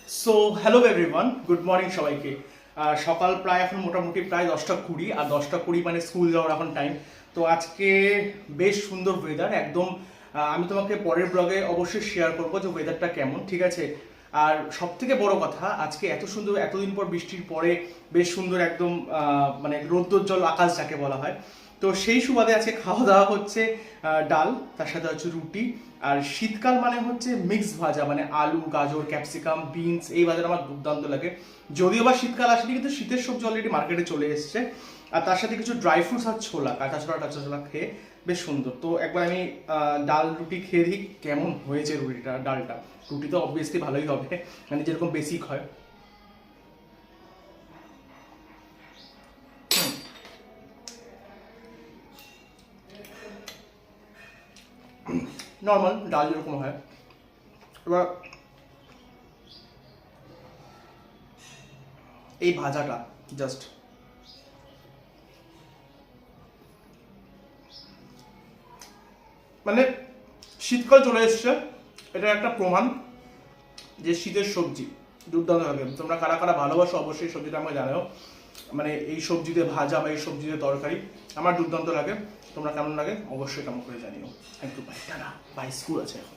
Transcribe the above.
So hello everyone, good morning সবাইকে। সকাল প্রায় এখন মোটামুটি প্রায় 10টা 20, আর 10টা 20 মানে স্কুল যাওয়ার এখন টাইম। তো আজকে বেশ সুন্দর ওয়েদার একদম। আমি তোমাকে পরের ব্লগে অবশ্যই শেয়ার করবো যে ওয়েদারটা কেমন, ঠিক আছে। আর সব থেকে বড় কথা, আজকে এত সুন্দর, এতদিন পর বৃষ্টির পরে বেশ সুন্দর একদম মানে রৌদ্রোজ্জ্বল আকাশ যাকে বলা হয়। তো সেই সুবাদে আজকে খাওয়া দাওয়া হচ্ছে ডাল, তার সাথে হচ্ছে রুটি। আর শীতকাল মানে হচ্ছে মিক্স ভাজা, মানে আলু, গাজর, ক্যাপসিকাম, বিনস, এই ভাজাটা আমার দুর্দান্ত লাগে। যদিও বা শীতকাল আসেনি, কিন্তু শীতের সবজি অলরেডি মার্কেটে চলে এসছে। আর তার সাথে কিছু ড্রাই ফ্রুটস আর ছোলা, কাঁচা ছোলা খেয়ে বেশ সুন্দর। তো একবার আমি ডাল রুটি খেয়ে দিই কেমন হয়েছে রুটিটা, ডালটা। রুটি তো অবভিয়াসলি ভালোই হবে, মানে যেরকম বেসিক হয়। নর্মাল ডাল যেরকম হয়। এবার এই ভাজাটা জাস্ট মানে শীতকাল চলে এসছে, এটা একটা প্রমাণ যে শীতের সবজি দুর্দান্ত লাগে। তোমরা কারা কারা ভালোবাসো অবশ্যই সবজিটা আমাকে জানাও। মানে এই সবজিতে ভাজা বা এই সবজিতে তরকারি আমার দুর্দান্ত লাগে। তোমরা কেমন লাগে অবশ্যই কেমন করে জানিও। একটু বাই, টাটা বাই, স্কুল আছে এখন।